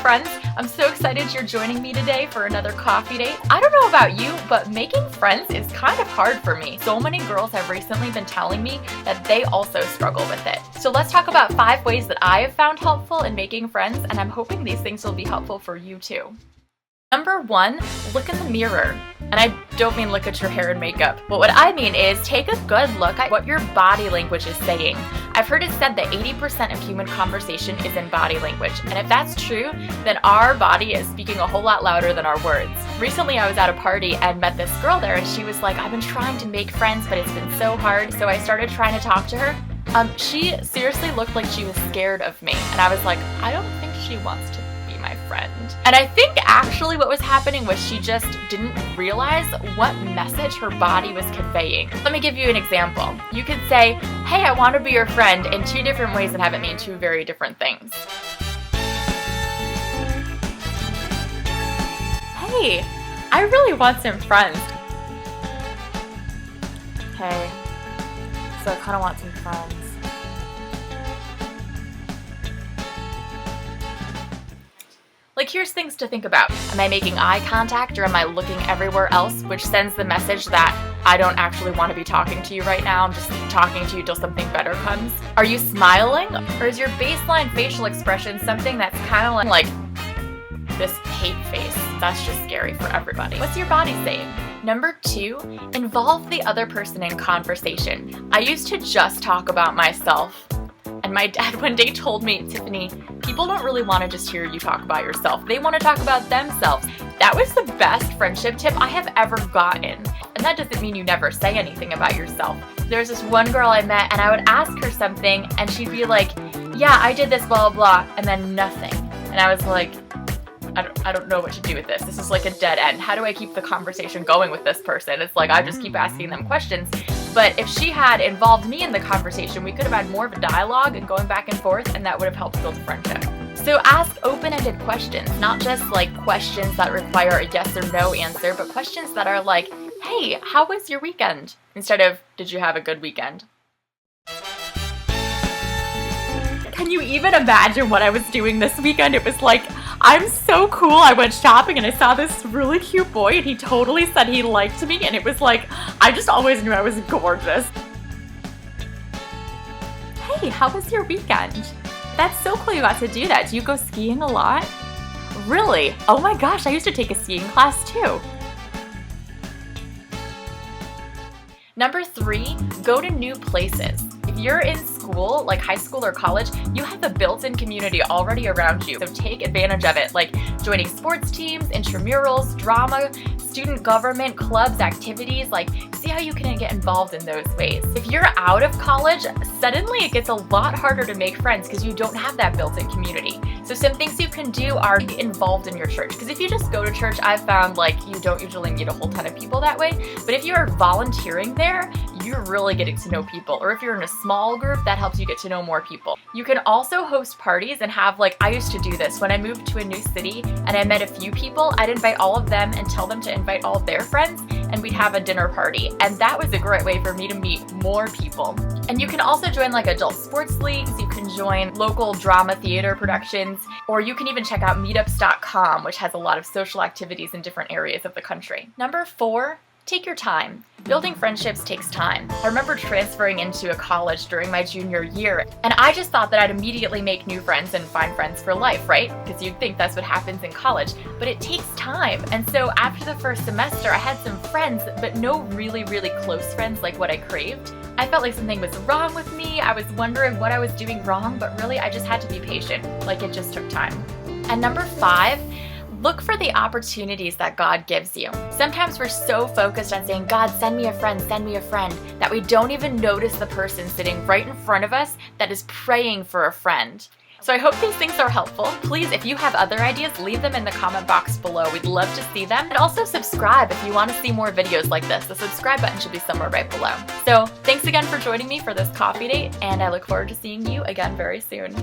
friends. I'm so excited you're joining me today for another coffee date. I don't know about you, but making friends is kind of hard for me. So many girls have recently been telling me that they also struggle with it. So let's talk about 5 ways that I have found helpful in making friends, and I'm hoping these things will be helpful for you too. Number 1, look in the mirror. And I don't mean look at your hair and makeup, but what I mean is take a good look at what your body language is saying. I've heard it said that 80% of human conversation is in body language, and if that's true, then our body is speaking a whole lot louder than our words. Recently I was at a party and met this girl there, and she was like, I've been trying to make friends, but it's been so hard, so I started trying to talk to her. She seriously looked like she was scared of me, and I was like, I don't think she wants to be my friend. And I think actually what was happening was she just didn't realize what message her body was conveying. Let me give you an example. You could say, hey, I want to be your friend in 2 different ways and have it mean 2 very different things. Hey, I really want some friends. Hey, so I kind of want some friends. Like, here's things to think about. Am I making eye contact or am I looking everywhere else, which sends the message that I don't actually want to be talking to you right now, I'm just talking to you till something better comes? Are you smiling? Or is your baseline facial expression something that's kind of like this hate face? That's just scary for everybody. What's your body saying? Number 2, involve the other person in conversation. I used to just talk about myself. And my dad one day told me, Tiffany, people don't really want to just hear you talk about yourself. They want to talk about themselves. That was the best friendship tip I have ever gotten. And that doesn't mean you never say anything about yourself. There's this one girl I met and I would ask her something and she'd be like, yeah, I did this, blah, blah, blah, and then nothing. And I was like, I don't know what to do with this. This is like a dead end. How do I keep the conversation going with this person? It's like I just keep asking them questions. But if she had involved me in the conversation, we could have had more of a dialogue and going back and forth, and that would have helped build a friendship. So ask open-ended questions, not just like questions that require a yes or no answer, but questions that are like, hey, how was your weekend? Instead of, did you have a good weekend? Can you even imagine what I was doing this weekend? It was like, I'm so cool. I went shopping and I saw this really cute boy and he totally said he liked me, and it was like, I just always knew I was gorgeous. Hey, how was your weekend? That's so cool you got to do that. Do you go skiing a lot? Really? Oh my gosh, I used to take a skiing class too. Number 3, go to new places. If you're in school, like high school or college, you have a built-in community already around you. So take advantage of it, like joining sports teams, intramurals, drama, student government, clubs, activities. Like, see how you can get involved in those ways. If you're out of college, suddenly it gets a lot harder to make friends because you don't have that built-in community. So some things you can do are get involved in your church. Because if you just go to church, I've found like you don't usually meet a whole ton of people that way. But if you are volunteering there, you're really getting to know people. Or if you're in a small group, that helps you get to know more people. You can also host parties and have, like, I used to do this when I moved to a new city and I met a few people. I'd invite all of them and tell them to invite all of their friends, and we'd have a dinner party. And that was a great way for me to meet more people. And you can also join like adult sports leagues, you can join local drama theater productions, or you can even check out meetups.com, which has a lot of social activities in different areas of the country. Number 4, take your time. Building friendships takes time. I remember transferring into a college during my junior year, and I just thought that I'd immediately make new friends and find friends for life, right? Because you'd think that's what happens in college, but it takes time. And so after the first semester, I had some friends, but no really, really close friends like what I craved. I felt like something was wrong with me. I was wondering what I was doing wrong, but really I just had to be patient. Like, it just took time. And number 5, look for the opportunities that God gives you. Sometimes we're so focused on saying, God, send me a friend, that we don't even notice the person sitting right in front of us that is praying for a friend. So I hope these things are helpful. Please, if you have other ideas, leave them in the comment box below. We'd love to see them. And also subscribe if you want to see more videos like this. The subscribe button should be somewhere right below. So thanks again for joining me for this coffee date, and I look forward to seeing you again very soon.